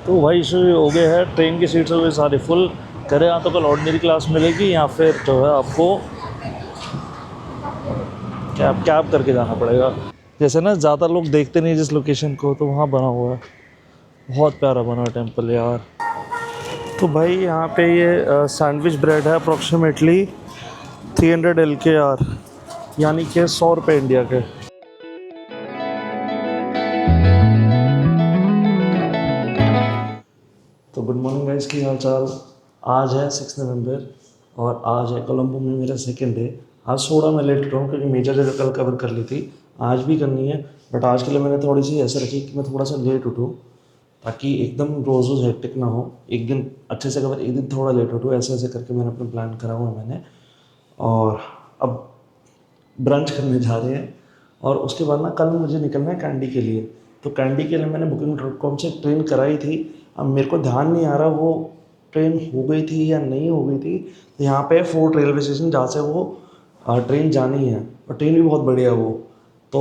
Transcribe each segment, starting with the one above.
तो भाई इशू हो गया है, ट्रेन की सीट्स हो गई सारी फुल। करे यहाँ तो कल ऑर्डिनरी क्लास मिलेगी या फिर जो है आपको कैब कैब करके जाना पड़ेगा। जैसे ना ज़्यादा लोग देखते नहीं जिस लोकेशन को, तो वहाँ बना हुआ है, बहुत प्यारा बना हुआ टेम्पल यार। तो भाई यहाँ पे ये सैंडविच ब्रेड है अप्रॉक्सीमेटली 300 LKR, यानी कि 100 रुपये इंडिया के। तो गुड मॉर्निंग गाइस, की हाल चाल। आज है 6 नवंबर और आज है कोलंबो में मेरा सेकंड डे। आज थोड़ा मैं लेट उठा हूँ क्योंकि मेजर जगह कल कवर कर ली थी, आज भी करनी है, बट आज के लिए मैंने थोड़ी सी ऐसे रखी कि मैं थोड़ा सा लेट उठूँ ताकि एकदम रोज़ रोज़ हेक्टिक ना हो। एक दिन अच्छे से कवर, एक दिन थोड़ा लेट उठूँ, ऐसे ऐसे करके मैंने अपना प्लान करा हुआ है मैंने। और अब ब्रंच करने जा रहे हैं और उसके बाद ना कल मुझे निकलना है कैंडी के लिए। तो कैंडी के लिए मैंने booking.com से ट्रेन कराई थी। अब मेरे को ध्यान नहीं आ रहा वो ट्रेन हो गई थी या नहीं हो गई थी। तो यहाँ पे फोर्ट रेलवे स्टेशन जहाँ से वो ट्रेन जानी है, और ट्रेन भी बहुत बढ़िया है वो। तो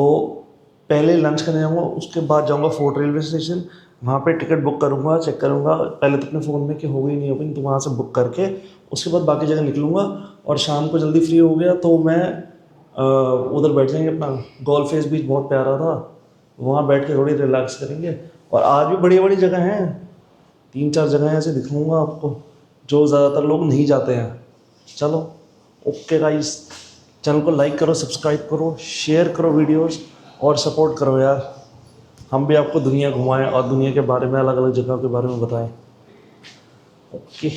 पहले लंच करने जाऊँगा, उसके बाद जाऊँगा फोर्ट रेलवे स्टेशन, वहाँ पे टिकट बुक करूँगा, चेक करूँगा पहले तो अपने फ़ोन में कि हो गई नहीं हो गई, तो वहाँ से बुक करके उसके बाद बाकी जगह निकलूँगा। और शाम को जल्दी फ्री हो गया तो मैं उधर बैठ जाएंगे, अपना गोल्फ फेस बीच बहुत प्यारा था, वहाँ बैठ के थोड़ी रिलैक्स करेंगे। और आज भी बड़ी बड़ी जगह हैं, 3-4 जगह ऐसे दिखाऊंगा आपको जो ज़्यादातर लोग नहीं जाते हैं। चलो ओके गाइस, चैनल को लाइक करो, सब्सक्राइब करो, शेयर करो वीडियोस और सपोर्ट करो यार। हम भी आपको दुनिया घुमाएं और दुनिया के बारे में, अलग अलग जगह के बारे में बताएं। ओके।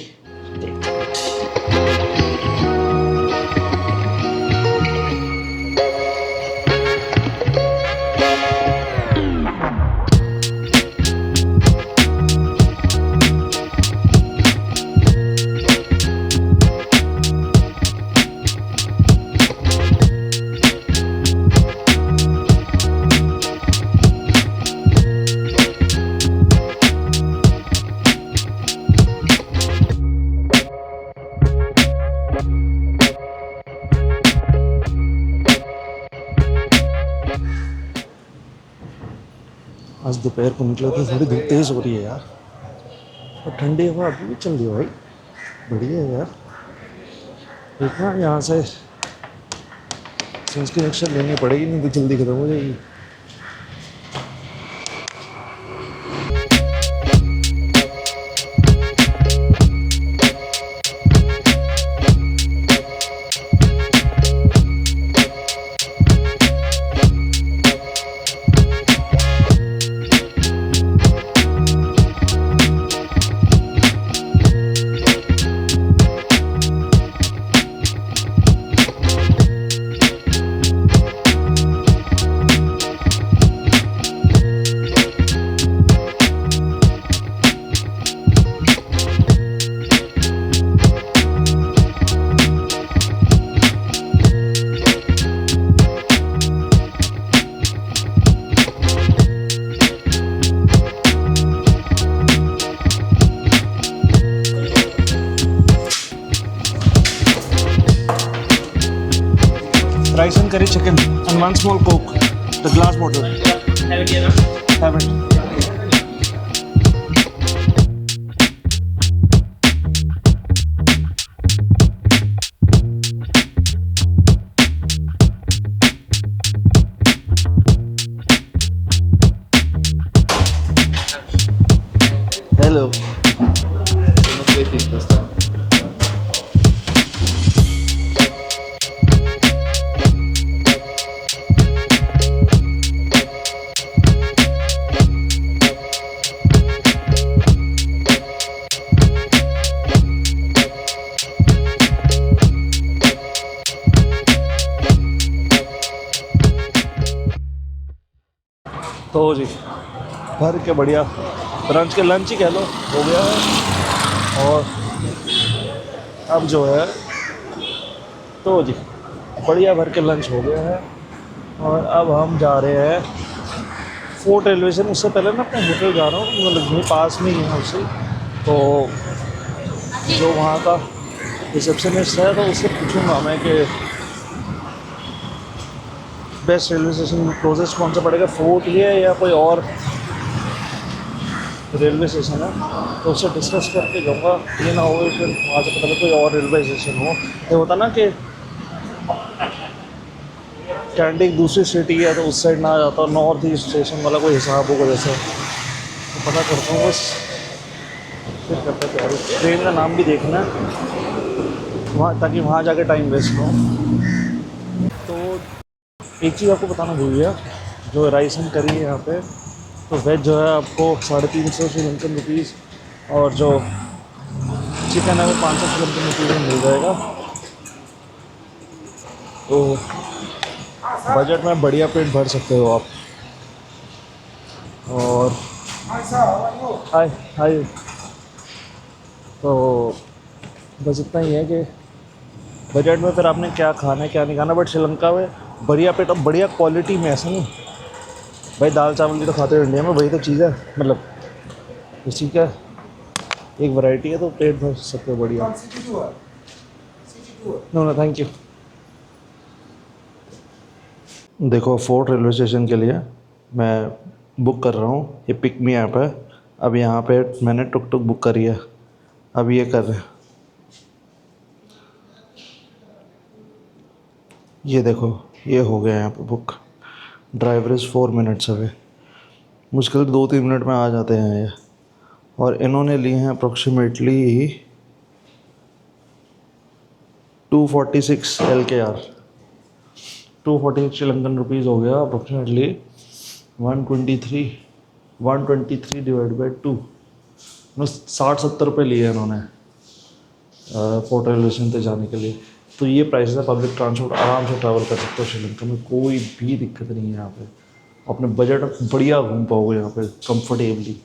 आज दोपहर को निकले थे, थोड़ी धूप तेज़ हो रही है यार, और ठंडी हवा अभी भी चल रही है भाई, बढ़िया है यार। देखना यहाँ से सनस्क्रीन एक्शन लेनी पड़ेगी, नहीं तो जल्दी खत्म हो जाएगी। Rice and curry chicken and one small Coke, the glass bottle. Have it here. Have it. Hello. तो जी भर के बढ़िया ब्रंच के, लंच ही कह लो, हो गया है। और अब जो है तो जी बढ़िया भर के लंच हो गया है, और अब हम जा रहे हैं फोर्ट रेलवे स्टेशन। उससे पहले ना अपने होटल जा रहा हूँ, मतलब यहीं पास में ही है उससे। तो जो वहाँ का रिसेप्शनिस्ट है तो उससे पूछूंगा मैं कि बेस्ट रेलवे स्टेशन क्लोजेस्ट कौन सा पड़ेगा, फोर्ट ही है या कोई और रेलवे स्टेशन है, तो उससे डिस्कस करके जाऊँगा। ये ना हो फिर वहाँ से पता लगे कोई और रेलवे स्टेशन हो। ये होता ना कि कैंडी एक दूसरी सिटी है तो उस साइड ना आ जाता, नॉर्थ ईस्ट स्टेशन वाला कोई हिसाब होगा जैसे, तो पता करता हूँ बस, फिर करते तैयारी। ट्रेन का नाम भी देखना है वहाँ, ताकि वहाँ जाके टाइम वेस्ट ना हो। तो एक चीज़ आपको बताना भूल गया, जो राइस हम करी है यहाँ पे, तो वेज जो है आपको 350 श्रीलंकन रुपीज़, और जो चिकन है वो 500 श्रीलंकन रुपीज़ में मिल जाएगा। तो बजट में बढ़िया पेट भर सकते हो आप। और हाय हाय, तो बस इतना ही है कि बजट में फिर आपने क्या खाना है क्या नहीं खाना, बट श्रीलंका में बढ़िया पेट और बढ़िया क्वालिटी में, ऐसा नहीं भाई दाल चावल भी तो खाते हो इंडिया में, वही तो चीज़ है, मतलब इसी का एक वैरायटी है, तो पेट भर सकते हो बढ़िया। No no thank you. देखो फोर्ट रेलवे स्टेशन के लिए मैं बुक कर रहा हूँ, ये पिक मी ऐप है। अब यहाँ पे मैंने टुक टुक बुक करी है, अब ये कर रहे हैं, ये देखो ये हो गया यहाँ पे book. Driver is 4 minutes away, मुश्किल 2-3 मिनट में आ जाते हैं ये। और इन्होंने लिए हैं अप्रोक्सीमेटली 246 LKR, 246 श्रीलंकन रुपीज़ हो गया अप्रोक्सीमेटली 123 डिवाइड बाई 2, 60-70 रुपये लिए इन्होंने फोर्ट रेलवे स्टेशन तक जाने के लिए। तो ये प्राइस है, पब्लिक ट्रांसपोर्ट आराम से ट्रैवल कर सकते हो श्रीलंका में, कोई भी दिक्कत नहीं है यहाँ पे, अपने बजट बढ़िया घूम पाओगे यहाँ पे comfortably.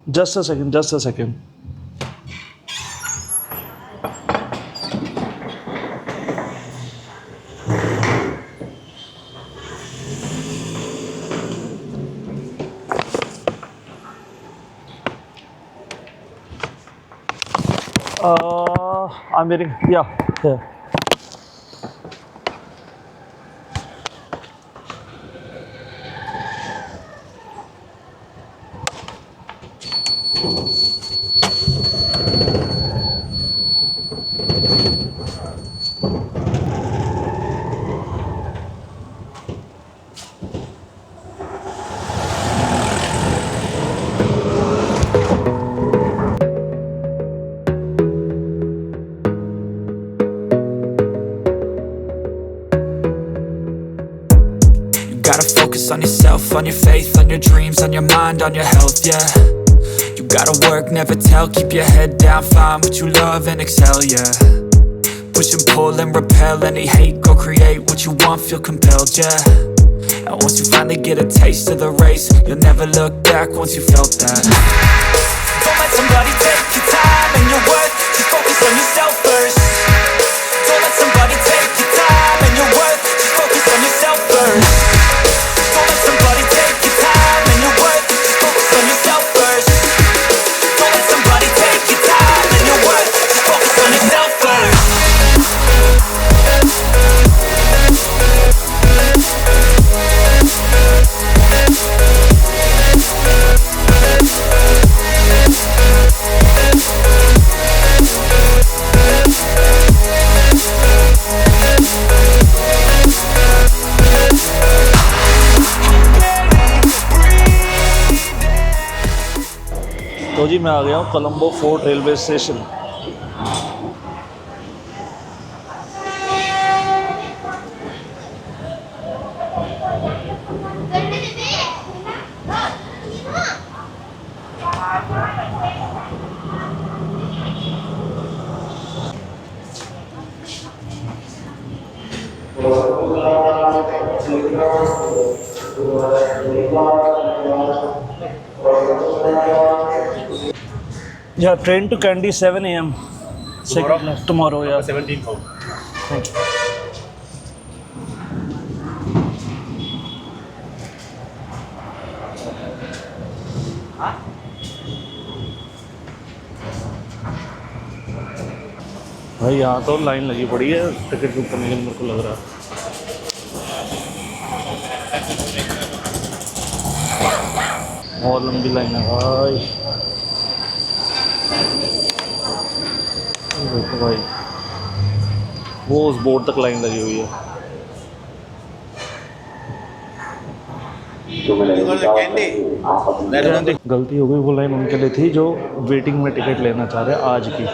Just a second. I'm waiting. Yeah. Gotta focus on yourself, on your faith, on your dreams, on your mind, on your health, yeah. You gotta work, never tell, keep your head down, find what you love and excel, yeah. Push and pull and repel any hate, go create what you want, feel compelled, yeah. And once you finally get a taste of the race, you'll never look back once you felt that. Don't let somebody take your time and your worth, just focus on yourself first. Don't let somebody take your time and your worth, just focus on yourself first. Don't let somebody take your time and your worth, just focus on yourself first. Don't let somebody take your time and your worth, just focus on yourself first. तो जी मैं आ गया हूँ Colombo fort railway station. Yeah, train to Kandy 7 a.m. Tomorrow, yeah. 17th हो। Thank you. भाई यहाँ तो line लगी पड़ी है टिकट बुक करने के लिए, मेरे को लग रहा है। और लंबी लाइन है भाई, देखो भाई वो उस बोर्ड तक लाइन लगी हुई है। गलती हो गई, वो लाइन उनके लिए थी जो वेटिंग में टिकट लेना चाह रहे हैं आज की।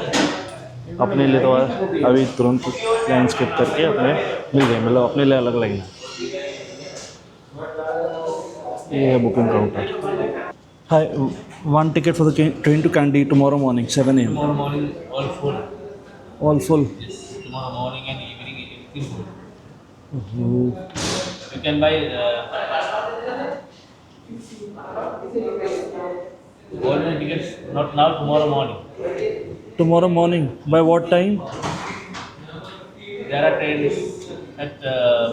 अपने लिए तो अभी तुरंत लाइन स्किप करके अपने मिल गए, मतलब अपने लिए अलग लाइन है। ये है booking counter. Hi, one ticket for the train to Kandy tomorrow morning 7 AM। Tomorrow morning, all full. All full. Yes, tomorrow morning and evening it is full. You can buy golden tickets not now, tomorrow morning. Tomorrow morning by what time? There are trains at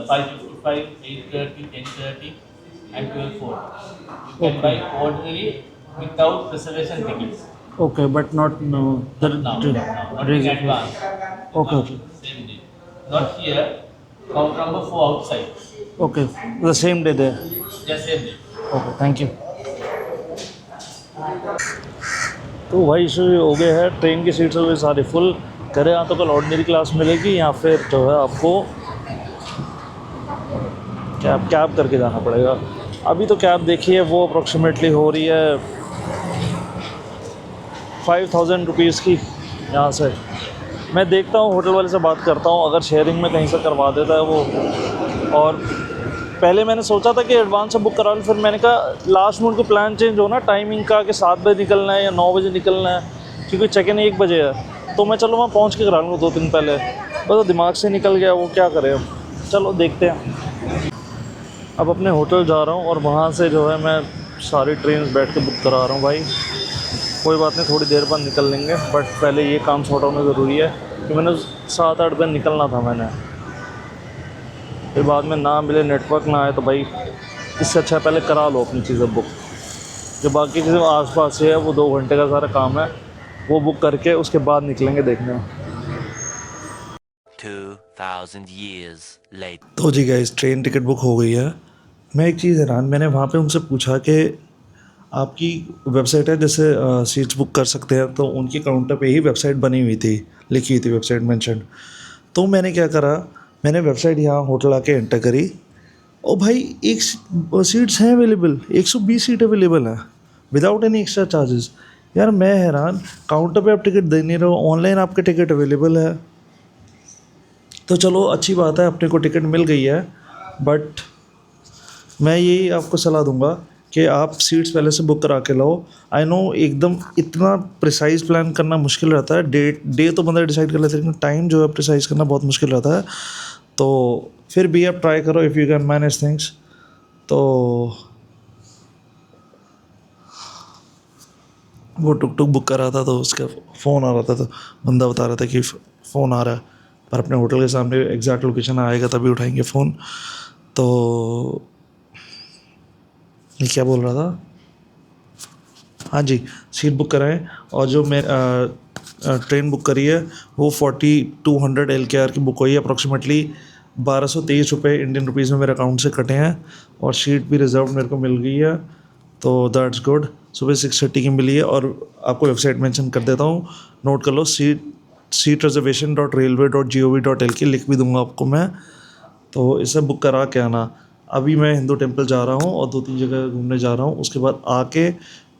5:55, 8:30, 10:30 and 12:04. You can buy ordinary without reservation tickets. Okay but not no Not now, not in advance. Okay okay Same day. Not here. Counter number 4 outside. Okay the same day there. Just same day. Okay thank you. तो भाई issue हो गया है, train की seats हो गई सारी full. करे यहाँ तो कल ऑर्डिनरी क्लास मिलेगी या फिर जो है आपको कैब करके जाना पड़ेगा। अभी तो कैब देखिए वो अप्रोक्सीमेटली हो रही है 5000 रुपीज़ की यहाँ से। मैं देखता हूँ होटल वाले से बात करता हूँ, अगर शेयरिंग में कहीं से करवा देता है वो। और पहले मैंने सोचा था कि एडवांस से बुक करा लूँ, फिर मैंने कहा लास्ट मिनट को प्लान चेंज हो ना टाइमिंग का कि 7 बजे निकलना है या 9 बजे निकलना है, क्योंकि चेक इन 1 बजे है। तो मैं चलो वहाँ पहुँच के करा लूँ 2 दिन पहले, बस दिमाग से निकल गया वो, क्या करें अब। चलो देखते हैं। अब अपने होटल जा रहा हूँ और वहाँ से जो है मैं सारी ट्रेन बैठ के बुक करा रहा हूँ। भाई कोई बात नहीं, थोड़ी देर बाद निकल लेंगे, बट पहले ये काम सॉर्ट होना ज़रूरी है कि मैंने 7-8 बजे निकलना था मैंने। फिर बाद में ना मिले, नेटवर्क ना आए, तो भाई इससे अच्छा पहले करा लो अपनी चीज़ें बुक। जो बाकी चीज़ें आस-पास से है वो 2 घंटे का सारा काम है, वो बुक करके उसके बाद निकलेंगे देखने। 2000 years later. तो जी गाइस, ट्रेन टिकट बुक हो गई है। मैं एक चीज़ हैरान, मैंने वहाँ पे उनसे पूछा कि आपकी वेबसाइट है जैसे सीट्स बुक कर सकते हैं, तो उनकी काउंटर पे ही वेबसाइट बनी हुई थी, लिखी हुई थी वेबसाइट मेंशन। तो मैंने क्या करा, मैंने वेबसाइट यहाँ होटल आके एंटर करी, और भाई एक सीट्स हैं अवेलेबल, 120 सीट अवेलेबल हैं विदाउट एनी एक्स्ट्रा चार्जेस। यार मैं हैरान, काउंटर पे आप टिकट दे नहीं रहे हो, ऑनलाइन आपके टिकट अवेलेबल है। तो चलो अच्छी बात है, अपने को टिकट मिल गई है, बट मैं यही आपको सलाह दूंगा कि आप सीट्स पहले से बुक करा के लाओ। आई नो एकदम इतना प्रिसाइज प्लान करना मुश्किल रहता है, डे तो बंदा डिसाइड कर लेता है, लेकिन टाइम जो है प्रिसाइज करना बहुत मुश्किल रहता है। तो फिर भी आप ट्राई करो if you can manage things. तो वो टुक टुक बुक कर रहा था, तो उसका फ़ोन आ रहा था, तो बंदा बता रहा था कि फ़ोन आ रहा है, पर अपने होटल के सामने एग्जैक्ट लोकेशन आएगा तभी उठाएंगे फ़ोन। तो ये क्या बोल रहा था, हाँ जी, सीट बुक कराएं। और जो मैं ट्रेन बुक करी है वो 4200 LKR की बुक हुई है, अप्रॉक्सीमेटली 1223 रुपये इंडियन रुपीज़ में मेरे अकाउंट से कटे हैं, और सीट भी रिजर्व मेरे को मिल गई है, तो दैट्स गुड। सुबह 6:30 की मिली है, और आपको वेबसाइट मेंशन कर देता हूँ, नोट कर लो, seatreservation.railway.gov.lk, लिख भी दूंगा आपको मैं। तो इसे बुक करा के आना। अभी मैं हिंदू टेम्पल जा रहा हूँ और 2-3 जगह घूमने जा रहा हूँ, उसके बाद आके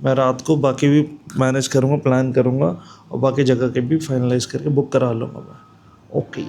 मैं रात को बाकी भी मैनेज करूँगा, प्लान करूँगा, और बाकी जगह के भी फाइनलाइज़ करके बुक करा लूँगा मैं। ओके।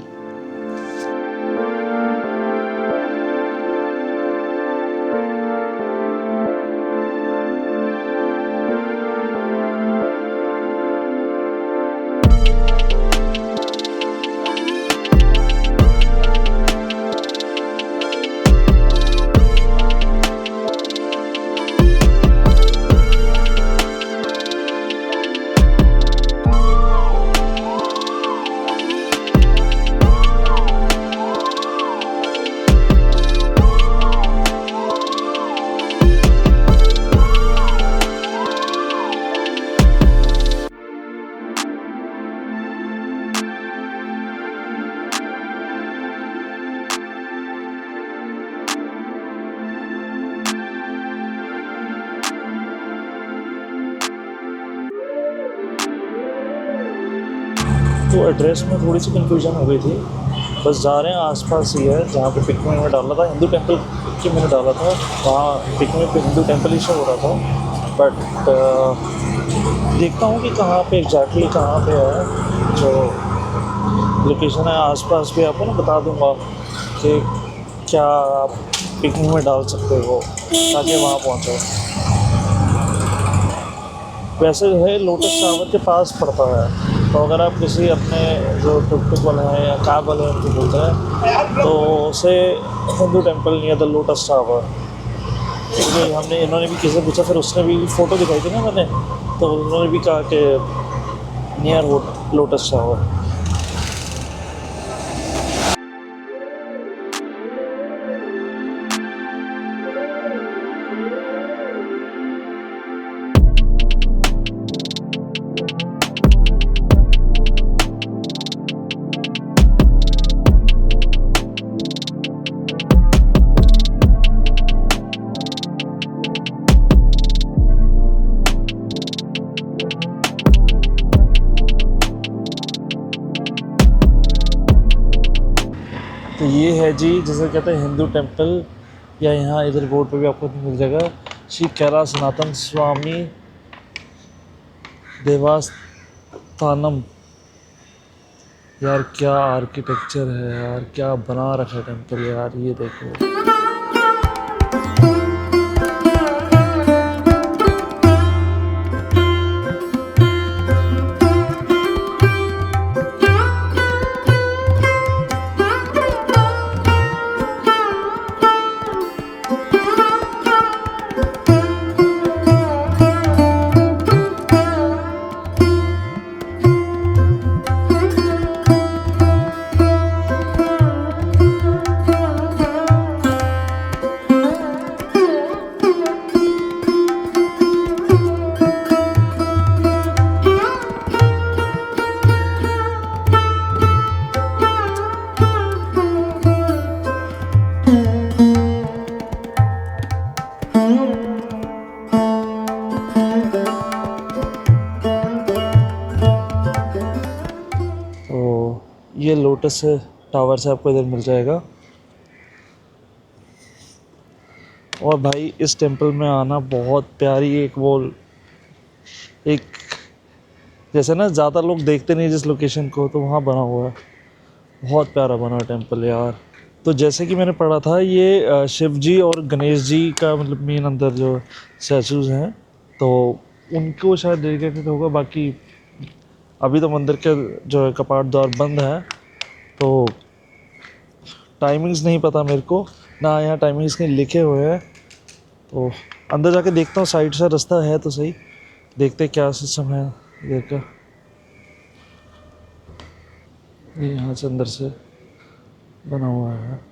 तो एड्रेस में थोड़ी सी कंफ्यूजन हो गई थी। बस जा रहे हैं आसपास ही है जहाँ पे पिक में मैंने डाला था, हिंदू टेम्पल की मैंने डाला था, वहाँ पिक में हिंदू टेम्पल ही शो हो रहा था। बट देखता हूँ कि कहाँ पे एग्जैक्टली कहाँ पे है जो लोकेशन है। आसपास भी आपको ना बता दूँगा कि क्या आप पिकनिक में डाल सकते हो ताकि वहाँ पहुँचो। वैसे है लोटस टावर के पास पड़ता है, तो अगर आप किसी अपने जो टुक टुक वाले हैं या कैब वाले हैं उनको बोलते हैं तो उसे Hindu temple near the lotus tower, क्योंकि हमने इन्होंने भी किसी पूछा, फिर उसने भी फ़ोटो दिखाई थी ना मैंने, तो उन्होंने भी कहा कि नियर लोटस टावर। तो ये है जी जिसे कहते हैं हिंदू टेम्पल, या यहाँ इधर बोर्ड पे भी आपको मिल जाएगा श्री कैलाश सनातन स्वामी देवस्थानम। यार क्या आर्किटेक्चर है यार, क्या बना रखा है टेम्पल यार, ये देखो। ये लोटस टावर से आपको इधर मिल जाएगा। और भाई इस टेंपल में आना बहुत प्यारी एक जैसे ना ज़्यादा लोग देखते नहीं जिस लोकेशन को, तो वहाँ बना हुआ है, बहुत प्यारा बना है टेंपल यार। तो जैसे कि मैंने पढ़ा था ये शिव जी और गणेश जी का मतलब मेन अंदर जो स्टैचूज़ हैं तो उनको शायद डेडिकेटेड होगा। बाकी अभी तो मंदिर के जो है कपाट द्वार बंद है, तो टाइमिंग्स नहीं पता मेरे को, ना यहाँ टाइमिंग्स कहीं लिखे हुए हैं। तो अंदर जाके देखता हूँ, साइड से रास्ता है तो सही, देखते क्या सिस्टम है इधर का। ये यहाँ से अंदर से बना हुआ है।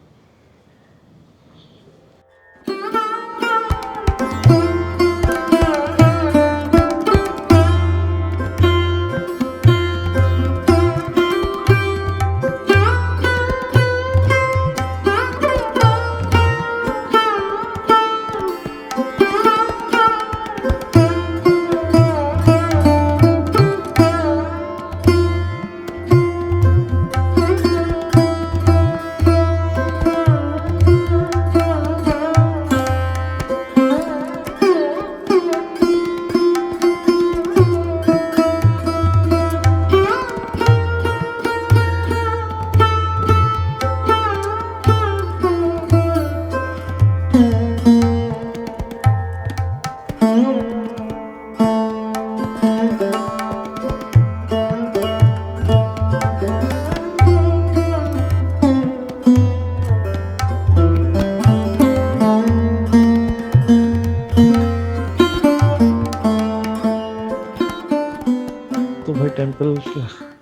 तो भाई टेंपल का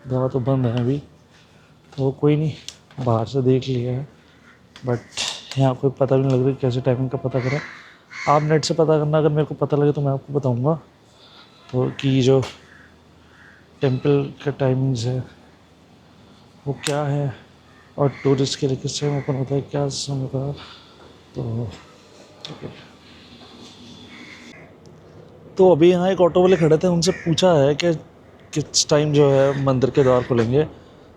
द्वार तो बंद है अभी, तो कोई नहीं, बाहर से देख लिया है, बट यहाँ कोई पता भी नहीं लग रहा कैसे टाइमिंग का पता करें। आप नेट से पता करना, अगर मेरे को पता लगे तो मैं आपको बताऊँगा तो कि जो टेंपल का टाइमिंग्स है वो क्या है, और टूरिस्ट के लिए किस टाइम ओपन होता है, क्या समय का। तो अभी यहाँ एक ऑटो वाले खड़े थे, उनसे पूछा है कि किस टाइम जो है मंदिर के द्वार खुलेंगे,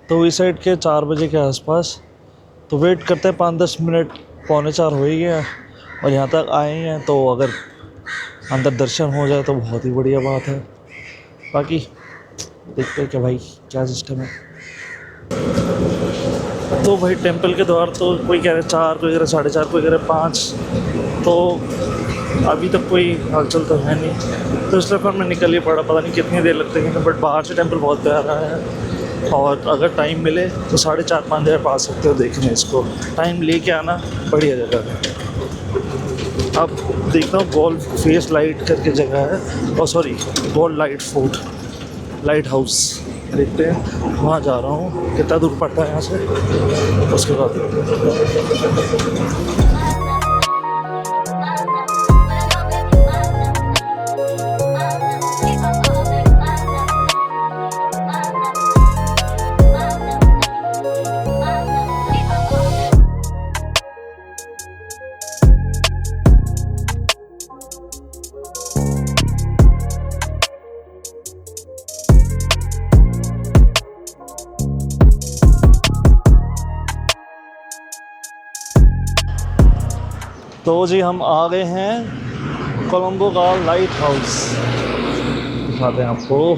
तो इस साइड के 4 बजे के आसपास। तो वेट करते हैं, 5-10 मिनट, 3:45 हो ही गया और यहाँ तक आए हैं। तो अगर अंदर दर्शन हो जाए तो बहुत ही बढ़िया बात है। बाकी देखते हैं कि भाई क्या सिस्टम है। तो भाई टेंपल के द्वार तो कोई कह रहे 4, कोई कह रहे 4:30, कोई कह रहे 5। तो अभी तक कोई हलचल तो है नहीं, तो इसलिए फिर मैं निकल ही पड़ा। पता नहीं कितनी देर लगती है, बट बाहर से टेंपल बहुत प्यारा है और अगर टाइम मिले तो 4:30-5 बजे आप आ सकते हो देखने इसको। टाइम लेके आना, बढ़िया जगह है। अब देखता हूँ गोल्ड फेस लाइट करके जगह है, और sorry gold light fort, light house. देखते हैं, वहाँ जा रहा हूँ, कितना दूर पड़ता है यहाँ से, उसके बाद। तो जी हम आ गए हैं कोलंबो का लाइट हाउस, दिखाते हैं आपको।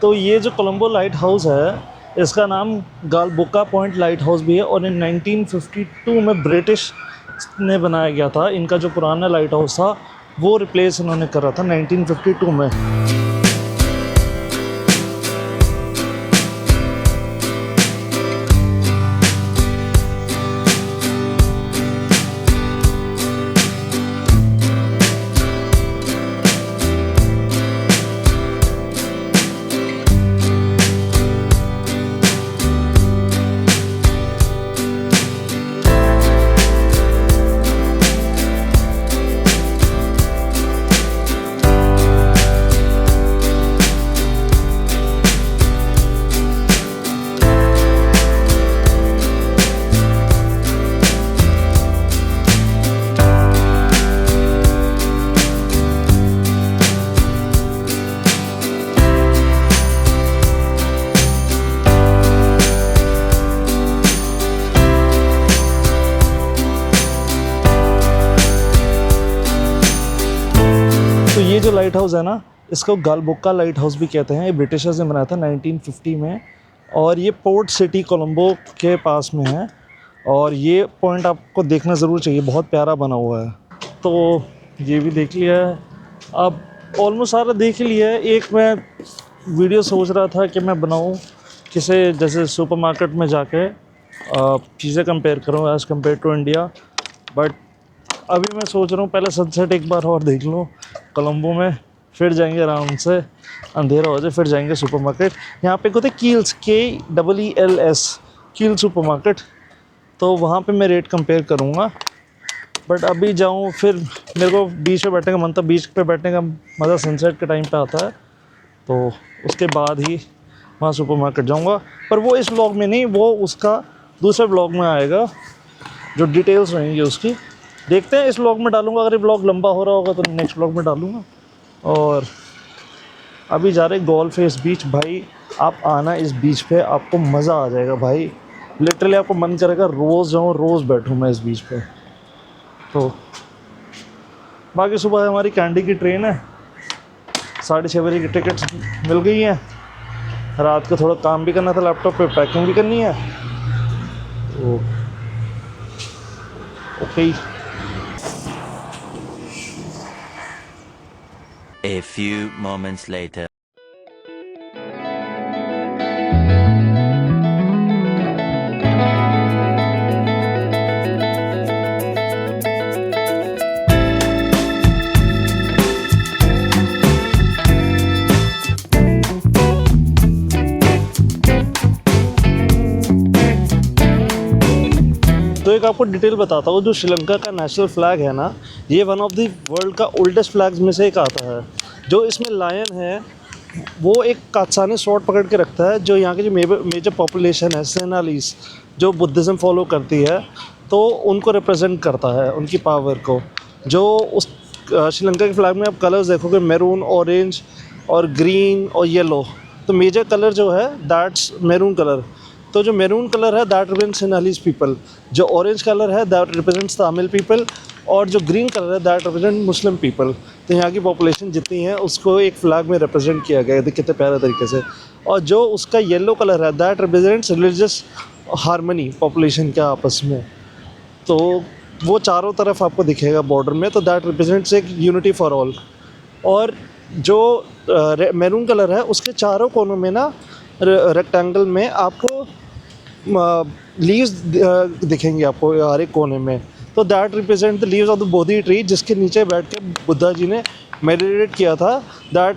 तो ये जो कोलंबो लाइट हाउस है, इसका नाम गालबोका पॉइंट लाइट हाउस भी है और इन 1952 में ब्रिटिश ने बनाया गया था। इनका जो पुराना लाइट हाउस था वो रिप्लेस इन्होंने करा था 1952 में। तो ये जो लाइट हाउस है ना, इसको गालबोका लाइट हाउस भी कहते हैं। ये ब्रिटिशर्स ने बनाया था 1950 में और ये पोर्ट सिटी कोलंबो के पास में है। और ये पॉइंट आपको देखना ज़रूर चाहिए, बहुत प्यारा बना हुआ है। तो ये भी देख लिया है, अब ऑलमोस्ट सारा देख लिया है। एक मैं वीडियो सोच रहा था कि मैं बनाऊं, किसे जैसे सुपरमार्केट में जाके चीज़ें कंपेयर करूं as compare to India, but अभी मैं सोच रहा हूँ पहले सनसेट एक बार और देख लूँ कोलंबो में, फिर जाएंगे आराम से, अंधेरा हो जाए फिर जाएंगे सुपरमार्केट। यहाँ पे होते कील्स, KEELS, कील सुपरमार्केट, तो वहाँ पे मैं रेट कंपेयर करूँगा। बट अभी जाऊँ फिर मेरे को बीच पे बैठने का मन था, बीच पे बैठने का मज़ा सनसेट के टाइम पे आता है, तो उसके बाद ही वहाँ सुपरमार्केट जाऊँगा। पर वो इस व्लॉग में नहीं, वो उसका दूसरे व्लॉग में आएगा, जो डिटेल्स रहेंगी उसकी। देखते हैं, इस व्लॉग में डालूँगा, अगर ये व्लॉग लंबा हो रहा होगा तो नेक्स्ट व्लॉग में डालूँगा। और अभी जा रहे गोल्ड फेस बीच। भाई आप आना इस बीच पे, आपको मज़ा आ जाएगा भाई, लिटरली आपको मन करेगा रोज़ जाऊँ, रोज़ बैठूँ मैं इस बीच पे। तो बाकी सुबह हमारी कैंडी की ट्रेन है, 6:30 बजे की टिकट मिल गई है। रात को थोड़ा काम भी करना था लैपटॉप पे, पैकिंग भी करनी है, तो okay. A few moments later. तो एक आपको डिटेल बताता हूँ, जो श्रीलंका का नेशनल फ्लैग है ना, ये वन ऑफ द वर्ल्ड का ओल्डेस्ट फ्लैग्स में से एक आता है। जो इसमें लायन है वो एक कात्साने स्वॉर्ड पकड़ के रखता है। जो यहाँ की जो मेजर पॉपुलेशन है सेनालीस, जो बुद्धिज़्म फॉलो करती है, तो उनको रिप्रेजेंट करता है, उनकी पावर को। जो उस श्रीलंका के फ्लैग में आप कलर्स देखोगे, मैरून, ऑरेंज और ग्रीन और येलो, तो मेजर कलर जो है दैट्स मैरून कलर। तो जो मैरून कलर है दैट रिप्रेजेंट्स सिनेलीज पीपल, जो ऑरेंज कलर है दैट रिप्रेजेंट्स तमिल पीपल, और जो ग्रीन कलर है दैट रिप्रेजेंट मुस्लिम पीपल। तो यहाँ की पॉपुलेशन जितनी है उसको एक फ्लैग में रिप्रेजेंट किया गया है कितने प्यारे तरीके से। और जो उसका येलो कलर है that represents religious harmony population के आपस में। तो वो चारों तरफ आपको दिखेगा बॉर्डर में, तो दैट रिप्रेजेंट्स एक यूनिटी फॉर ऑल। और जो मैरून कलर है उसके चारों कोनों में ना रेक्टेंगल में आपको लीव्स दिखेंगे आपको हर एक कोने में। तो that represent the leaves of the Bodhi tree, जिसके नीचे बैठ के बुद्धा जी ने मेडिटेट किया था। दैट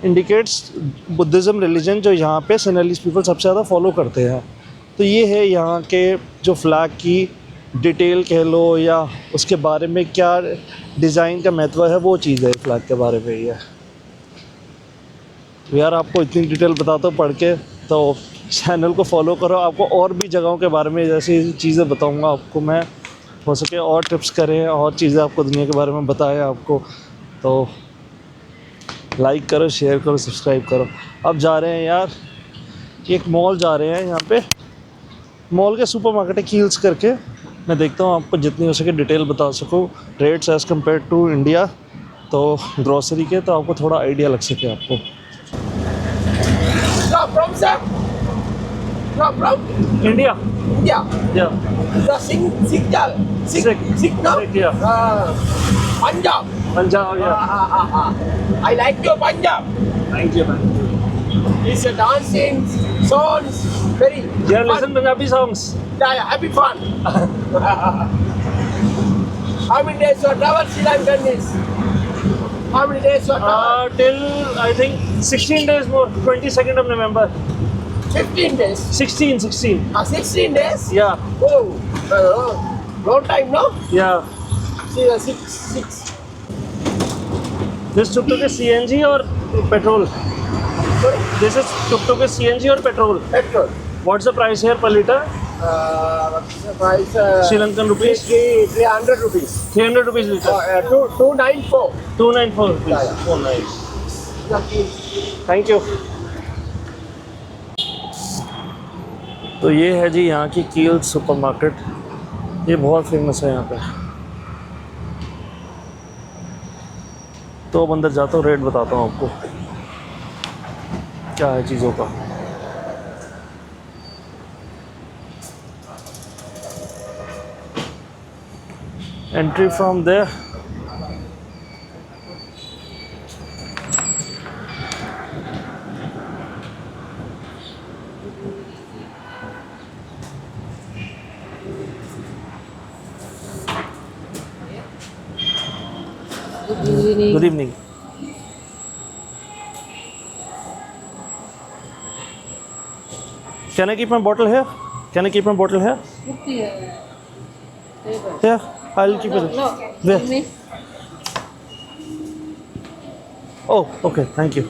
इंडिकेट्स बुद्धिज़्म रिलीजन, जो यहाँ पे सिनेलीज पीपल सबसे ज़्यादा फॉलो करते हैं। तो ये है यहाँ के जो फ्लैग की डिटेल कह लो या उसके बारे में क्या डिज़ाइन का महत्व है, वो चीज़ है फ्लैग के बारे में ही है। यार आपको इतनी डिटेल बताता हूँ पढ़ के, तो चैनल को फॉलो करो। आपको और भी जगहों के बारे में जैसी चीज़ें बताऊँगा आपको मैं, हो सके और टिप्स करें और चीज़ें आपको दुनिया के बारे में बताएं आपको। तो लाइक करो, शेयर करो, सब्सक्राइब करो। अब जा रहे हैं यार, एक मॉल जा रहे हैं। यहाँ पे मॉल के सुपरमार्केट है कील्स करके। मैं देखता हूँ आपको जितनी हो सके डिटेल बता सकूँ, rates as compare to India, तो ग्रॉसरी के, तो आपको थोड़ा आइडिया लग सके आपको। From sir? From India India. या The Sikh, no? yeah. Punjab. Punjab या I like your Punjab. Thank you ma'am. It's a dancing, songs, very Yeah, listen Punjabi songs. Yeah, happy fun. How many days your travel Sri Lankan is? How many days your travel? Till I think 16 days more, 22nd of November. 15 days. 16. 16 days? Yeah, Oh, long time, no? yeah. See, six. This tuk-tuk is CNG or petrol? Sorry, This is tuk-tuk is CNG or petrol? petrol. What's the price here per liter? What's the price? Sri Lankan rupees? 300 rupees. 300 rupees liter. 294. 294 rupees. Yeah. Oh nice. Thank you. तो ये है जी यहाँ की कील supermarket. ये बहुत famous है यहाँ पे। तो अब अंदर जाता हूँ, रेट बताता हूँ आपको क्या है चीज़ों का। Entry from there, Good evening. Can I keep my bottle here? Can I keep my bottle here? Yeah, I'll keep it. No, Where? give me. Oh, okay. Thank you.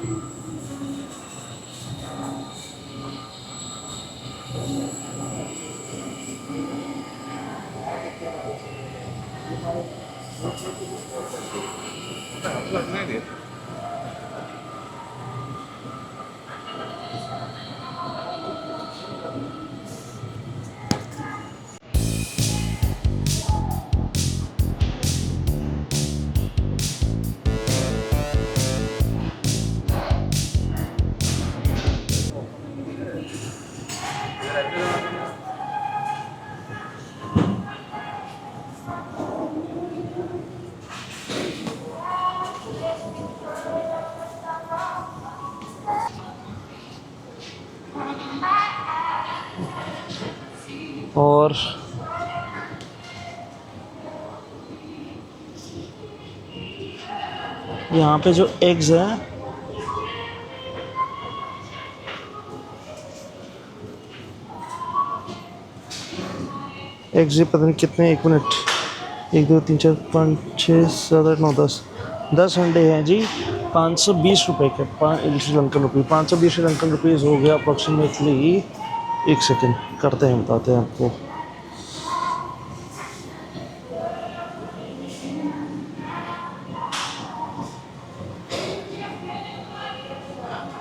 और यहाँ पे जो एग्स हैं, एग्स ये पता नहीं कितने, 1 minute, 1 2 3 4 5 6 7 8 9 10 अंडे हैं जी। 520 रुपये के, श्रीलंकन रुपये, 520 श्रीलंकन रुपीज़ हो गया अप्रॉक्सीमेटली। 1 सेकेंड करते हैं, बताते हैं आपको।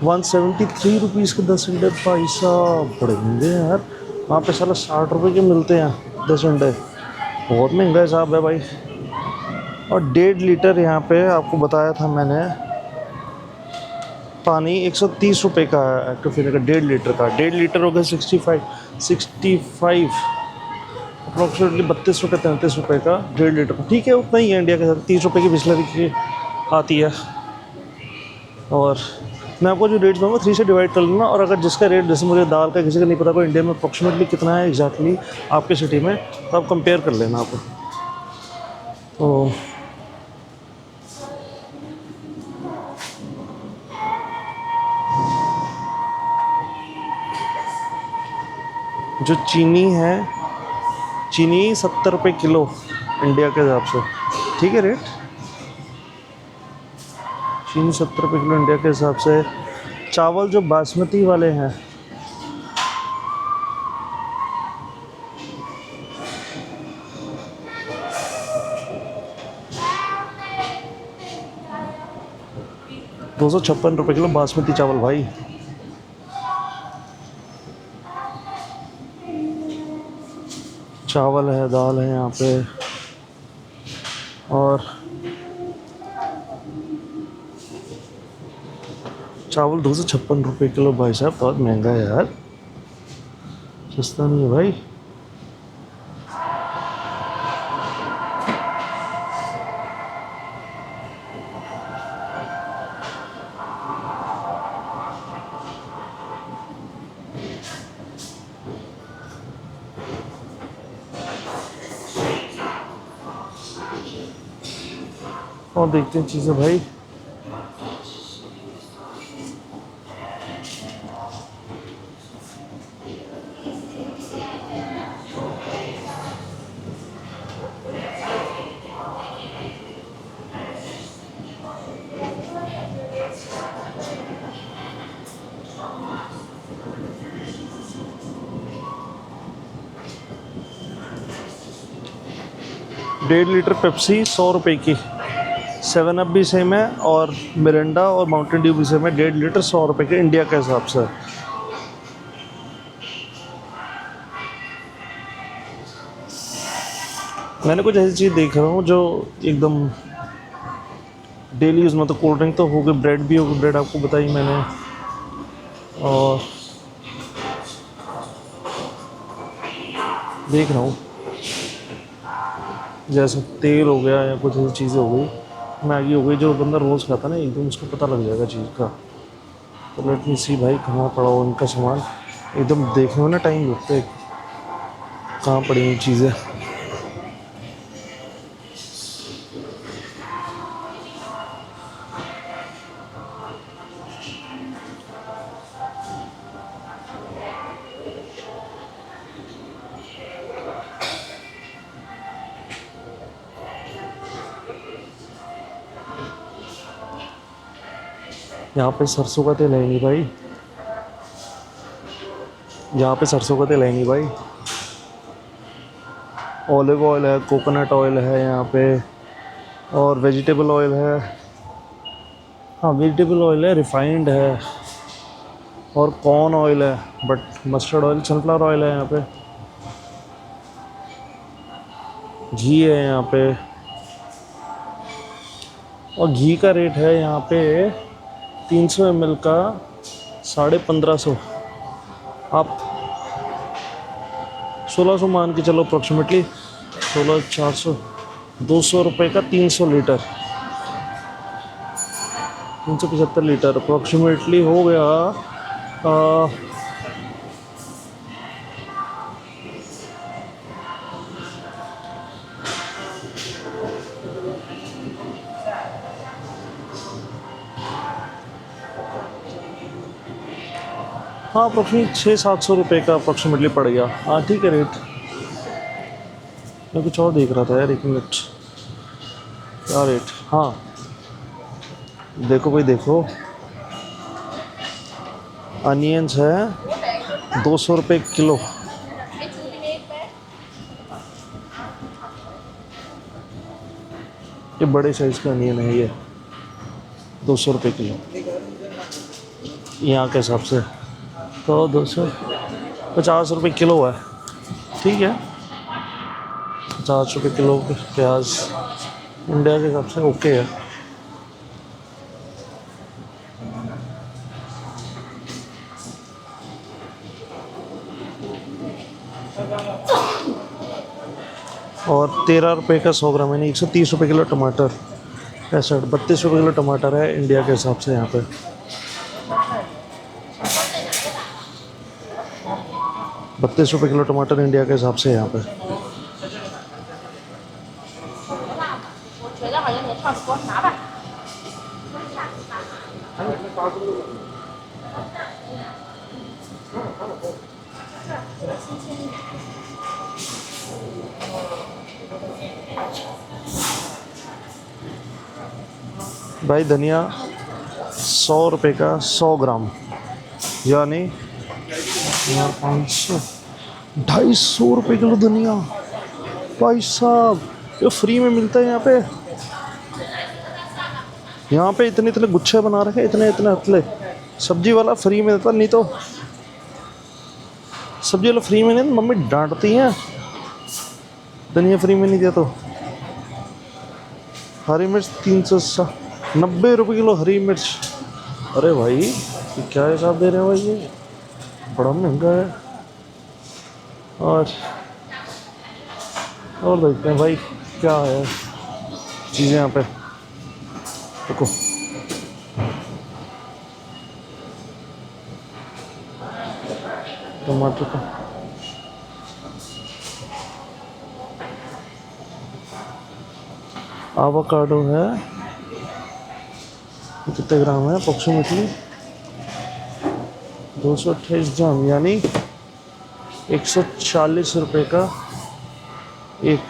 173 रुपीज़ के 10 अंडे, भाई साहब बड़े महंगे हैं यार। वहाँ पे साला 60 रुपये के मिलते हैं 10 अंडे, बहुत महंगा हिसाब है भाई। और 1.5 लीटर यहाँ पे आपको बताया था मैंने, पानी 130 रुपये का है एक्वाफिना का, 1.5 लीटर का। 1.5 लीटर हो गया 65 अप्रॉक्सीमेटली 32 रुपये 33 रुपये का 1.5 लीटर का। ठीक है, उतना ही है इंडिया के साथ। 30 रुपये की बिस्लरी की आती है। और मैं आपको जो रेट दूँगा 3 से डिवाइड कर लेना, और अगर जिसका रेट, जैसे मुझे दाल का किसी का नहीं पता को इंडिया में अप्रॉक्सीमेटली कितना है एग्जैक्टली आपके सिटी में, तो आप कंपेयर कर लेना आपको। तो जो चीनी है, चीनी 70 रुपये किलो इंडिया के हिसाब से, ठीक है रेट। चीनी 70 रुपये किलो इंडिया के हिसाब से। चावल जो बासमती वाले हैं, ₹256 किलो बासमती चावल भाई। चावल है, दाल है यहाँ पे, और चावल 256 रुपये किलो भाई साहब, बहुत महंगा है यार, सस्ता नहीं है भाई। और देखते हैं चीज़ें भाई। डेढ़ लीटर पेप्सी 100 रुपये की, 7 अप भी सेम है, और मिरिंडा और माउंटेन ड्यू भी सेम है। 1.5 लीटर 100 रुपये के इंडिया के हिसाब से। मैंने कुछ ऐसी चीज़ देख रहा हूँ जो एकदम डेली यूज़ में, तो कोल्ड ड्रिंक तो हो गई, ब्रेड भी होगी, ब्रेड आपको बताई मैंने, और देख रहा हूँ जैसे तेल हो गया या कुछ ऐसी चीज़ें हो गई, मैगी हो गई, जो बंदा रोज़ खाता ना, एकदम उसको पता लग जाएगा चीज़ का। तो लेट मी सी भाई कहाँ पड़ा हो इनका सामान, एकदम देखने में ना टाइम लगता है कहाँ पड़ी हुई चीज़ें। यहाँ पे सरसों का तेल है नहीं भाई, यहाँ पे सरसों का तेल है नहीं भाई। ऑलिव ऑयल है, कोकोनट ऑयल है यहाँ पे, और वेजिटेबल ऑयल है। हाँ वेजिटेबल ऑयल है, रिफाइंड है, और कॉर्न ऑयल है, but mustard oil, sunflower oil है यहाँ पे। घी है यहाँ पे, और घी का रेट है यहाँ पे 300 ml का 1550। आप 1600 मान के चलो अप्रॉक्सीमेटली, 16,400, 200 रुपये का 300 लीटर, 375 लीटर अप्रॉक्सीमेटली हो गया। हाँ अप्रॉक्सीमेटली 600-700 रुपये का अप्रॉक्सीमेटली पड़ गया। हाँ ठीक है रेट। मैं कुछ और देख रहा था यार, 1 मिनट, क्या रेट। हाँ देखो भाई देखो, अनियंस है 200 रुपये किलो। ये बड़े साइज़ का अनियन है, ये 200 रुपये किलो। यहाँ के हिसाब से। तो 250 रुपये किलो है, ठीक है। 50 रुपये किलो प्याज इंडिया के हिसाब से ओके है। और 13 रुपये का 100 ग्राम, यानी 130 रुपये किलो टमाटर। 32 रुपये किलो टमाटर है इंडिया के हिसाब से यहाँ पे। 32 रुपये किलो टमाटर इंडिया के हिसाब से यहाँ पे। 觉得好像也差不多，拿吧。 भाई धनिया 100 रुपये का 100 ग्राम, यानी 500 250 रुपये किलो धनिया। भाई साहब ये फ्री में मिलता है यहाँ पे। यहाँ पे इतने इतने गुच्छे बना रखे, इतने इतने हथले। सब्जी वाला फ्री में देता, नहीं तो सब्जी वाला फ्री में नहीं, मम्मी डांटती हैं धनिया फ्री में नहीं दिया तो। हरी मिर्च 390 रुपये किलो हरी मिर्च। अरे भाई ये क्या हिसाब दे रहे हैं भाई, ये बड़ा महंगा है। और देखते हैं भाई क्या है चीज़ें यहाँ पे। देखो टमाटर का आवाकाडो है, कितने ग्राम है अप्रोक्सीमेटली 228 ग्राम, यानी 140 रुपये का एक।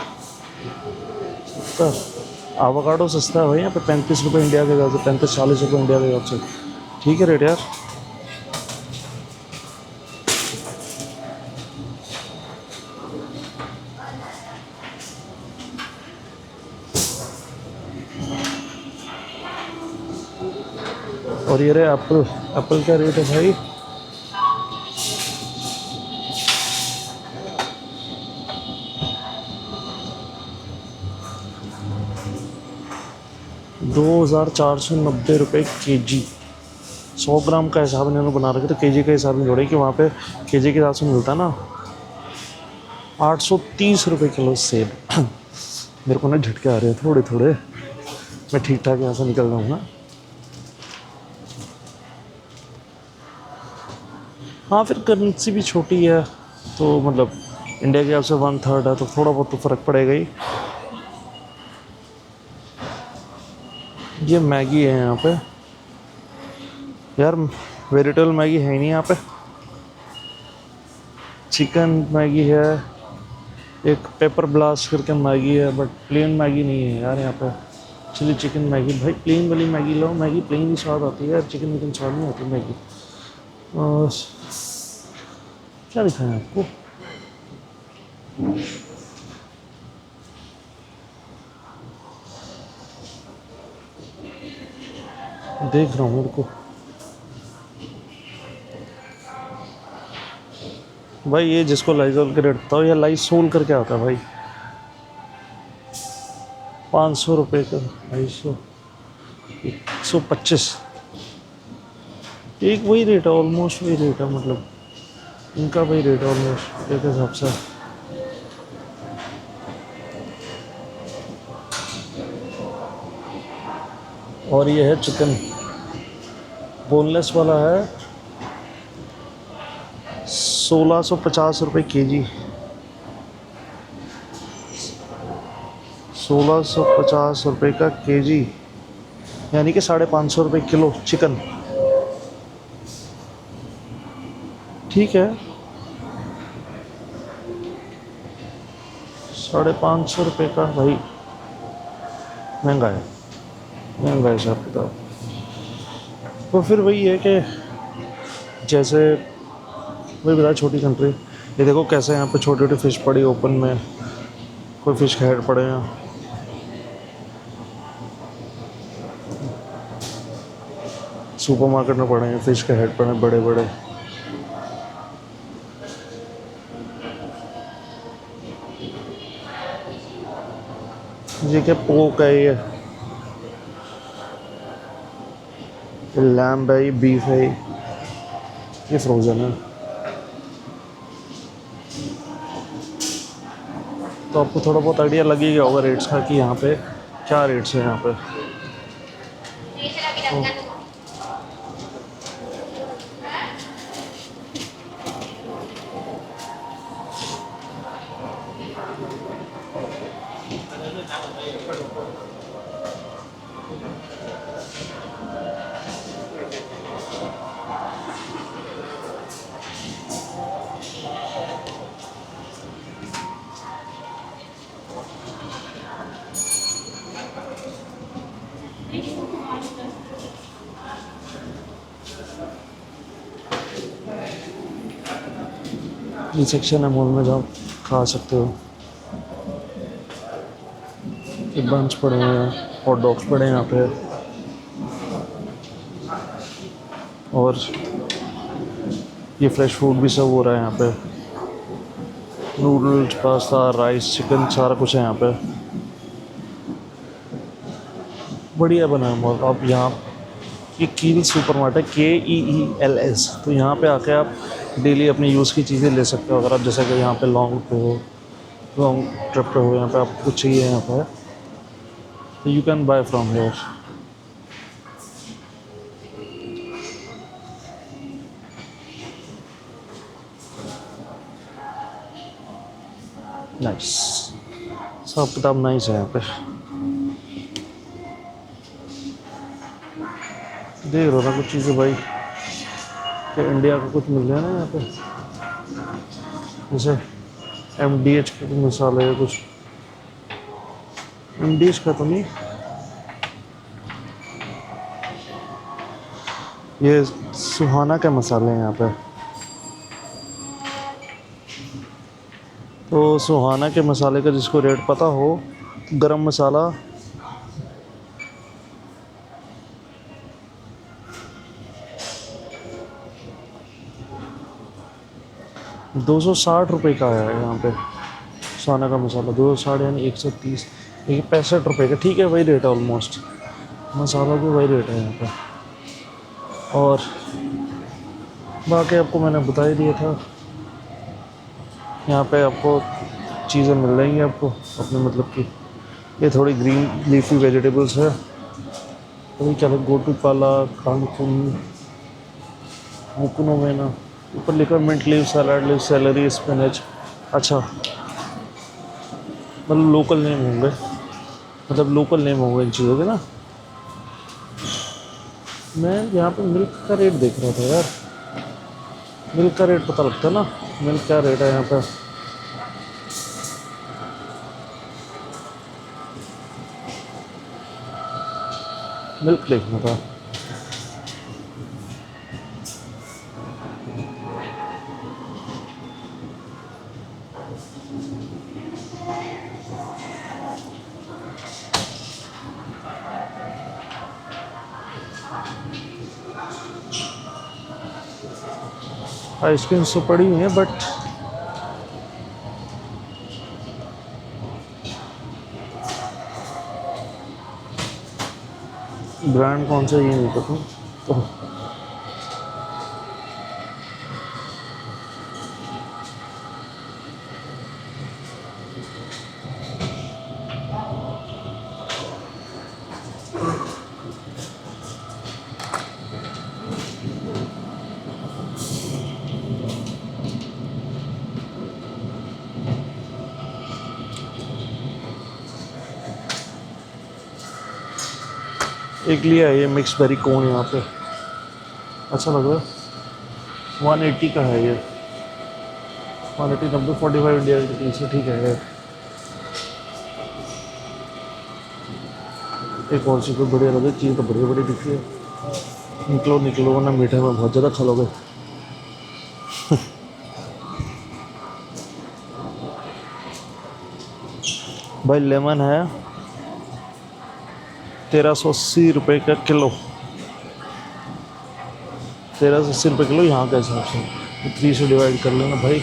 आवाकाडो सस्ता है भाई यहाँ पे, 35 रुपये इंडिया के हिसाब से, 35-40 रुपये इंडिया के हिसाब से, ठीक है रेट यार। और ये रहे एप्पल। एप्पल क्या रेट है भाई, ₹2,490 kg। 100 ग्राम का हिसाब इन्होंने बना रखे, तो केजी का हिसाब नहीं जोड़े कि वहाँ पे केजी के हिसाब से मिलता ना। 830 रुपये किलो सेब। मेरे को ना झटके आ रहे हैं थोड़े थोड़े, मैं ठीक ठाक यहाँ से निकल जाऊँगा। हाँ फिर करेंसी भी छोटी है, तो मतलब इंडिया के हिसाब से 1/3 है, तो थोड़ा बहुत तो फ़र्क पड़ेगा ही। ये मैगी है यहाँ पे यार, वेजिटेबल मैगी है ही नहीं यहाँ पे। चिकन मैगी है, एक पेपर ब्लास्ट करके मैगी है, बट प्लेन मैगी नहीं है यार यहाँ पे। चिली चिकन मैगी, भाई प्लेन वाली मैगी लो, मैगी प्लेन ही स्वाद आती है यार, चिकन विकन स्वाद नहीं आती मैगी। और क्या दिखाएं आपको, देख रहा हूँ मेरे को भाई। ये जिसको लाइजोल के रेट बताओ, या लाइसोल करके आता है भाई, 500 रुपये का 250, 125, एक वही रेट है, ऑलमोस्ट वही रेट है, मतलब इनका वही रेट है ऑलमोस्ट एक हिसाब से। और ये है चिकन, बोनलेस वाला है 1650 रुपये kg। 1650 रुपये का kg, यानी कि 550 रुपये किलो चिकन, ठीक है। 550 रुपये का भाई महंगा है, महंगा हिसाब किताब। तो फिर वही है कि जैसे वही बताया, छोटी कंट्री। ये देखो कैसे यहाँ पे छोटी छोटी फ़िश पड़ी ओपन में, कोई फ़िश खैर पड़े हैं। सुपरमार्केट में पड़े हैं, फिश के हेड पड़े हैं बड़े बड़े। ये क्या पोक है, ये लैम्ब है, ये बीफ है, ये फ्रोज़न है। तो आपको थोड़ा बहुत आइडिया लग ही गया होगा रेट्स का कि यहाँ पे क्या रेट्स हैं यहाँ पे। ये सेक्शन है मॉल में जहाँ खा सकते हो। ये बंच पड़े हैं, हॉट डॉग्स पड़े हैं यहाँ पे, और ये फ्रेश फूड भी सब हो रहा है यहाँ पे। नूडल्स, पास्ता, राइस, चिकन, सारा कुछ है यहाँ पे। बढ़िया बना है मॉल। आप यहाँ, ये कील सुपरमार्केट है, KEELS। तो यहाँ पे आके आप डेली अपनी यूज़ की चीज़ें ले सकते हो। अगर आप जैसे कि यहाँ पे लॉन्ग ट्रिप पे हो, यहाँ पे आपको कुछ चाहिए यहाँ पे, तो you can buy from here. Nice, सब किताब नाइस है यहाँ पे। देख रहा था कुछ चीज़ें भाई कि इंडिया का कुछ मिल रहा है ना यहाँ पे, जैसे MDH के कुछ मसाले है, कुछ MDH का तो नहीं, ये सुहाना के मसाले हैं यहाँ पे। तो सुहाना के मसाले का जिसको रेट पता हो, गरम मसाला 260 रुपये का है यहाँ पे। सुहाना का मसाला 260 यानी 130, ये 65 रुपये का। ठीक है, वही रेट है ऑलमोस्ट, मसाला भी वही रेट है यहाँ पे। और बाकी आपको मैंने बता ही दिया था, यहाँ पे आपको चीज़ें मिल रही हैं आपको अपने, मतलब कि ये थोड़ी ग्रीन लीफी वेजिटेबल्स है। तो क्या है, गोटू पाला, कानकुन, मुकुनो में ना, ऊपर लिखा mint leave, salad leave, celery, spinach. अच्छा, मतलब लोकल नेम होंगे, मतलब लोकल नेम होंगे इन चीज़ों के ना। मैं यहाँ पे मिल्क का रेट देख रहा था यार, मिल्क का रेट पता लगता है ना, मिल्क क्या रेट है यहाँ पे। मिल्क देखना था। आइसक्रीम्स तो पड़ी हुई हैं, बट ब्रांड कौन सा ये नहीं पता। तो एक लिया है ये मिक्स बेरी कोन यहाँ पे, अच्छा लग रहा है। 180 का है ये, 180 नब्बे 45 इंडिया के तीन से, ठीक है ये। एक और चीज़ को बढ़िया लगे, चीज़ तो बढ़िया बढ़िया दिखती है। निकलो निकलो वरना मीठे में बहुत ज़्यादा खा लोगे। भाई लेमन है 1380 रुपये का किलो। 1380 रुपये किलो यहाँ के हिसाब से। 3 से डिवाइड कर लेना भाई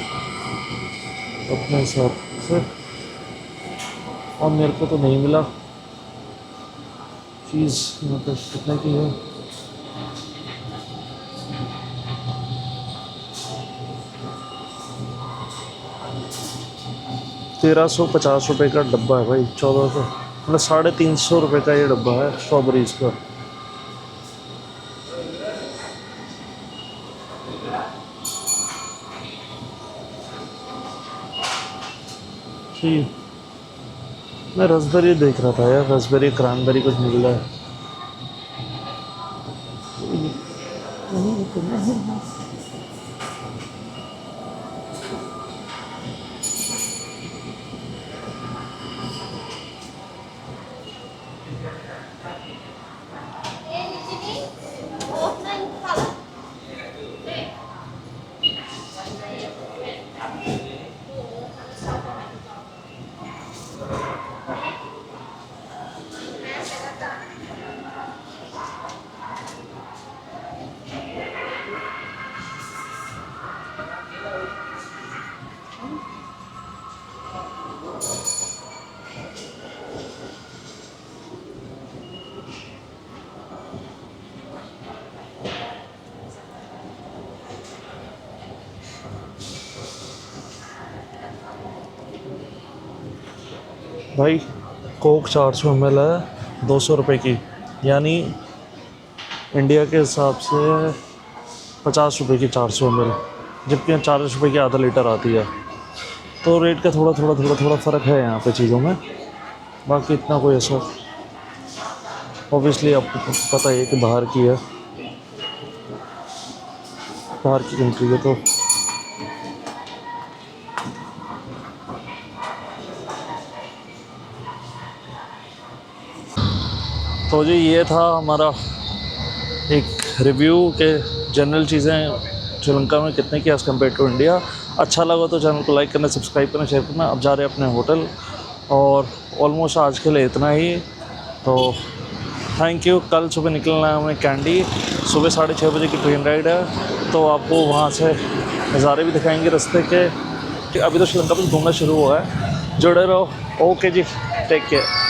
अपने हिसाब से। और मेरे को तो नहीं मिला चीज़ यहाँ पे कितने की है। ₹1350 का डब्बा है भाई। 1400 मतलब 350 रुपये का ये डब्बा है स्ट्रॉबेरीज का। ठीक, मैं रसबेरी देख रहा था यार, रसबेरी क्रैनबेरी कुछ मिल रहा है। भाई कोक 400 ml है 200 रुपये की, यानी इंडिया के हिसाब से 50 रुपये की 400 ml, जबकि 40 रुपये की आधा लीटर आती है। तो रेट का थोड़ा फ़र्क है यहाँ पे चीज़ों में, बाकी इतना कोई ऐसा ऑब्वियसली आपको पता है कि बाहर की है, बाहर की कंट्री है। तो जी ये था हमारा एक रिव्यू के जनरल चीज़ें श्रीलंका में कितने की एज़ कम्पेयर टू इंडिया। अच्छा लगा तो चैनल को लाइक करना, सब्सक्राइब करना, शेयर करना। अब जा रहे हैं अपने होटल, और ऑलमोस्ट आज के लिए इतना ही। तो थैंक यू। कल सुबह निकलना है हमें कैंडी, सुबह 6:30 बजे की ट्रेन राइड है, तो आपको वहाँ से नज़ारे भी दिखाएंगे रास्ते के। अभी तो श्रीलंका में घूमना शुरू हुआ है, जुड़े रहो। ओके जी, टेक केयर।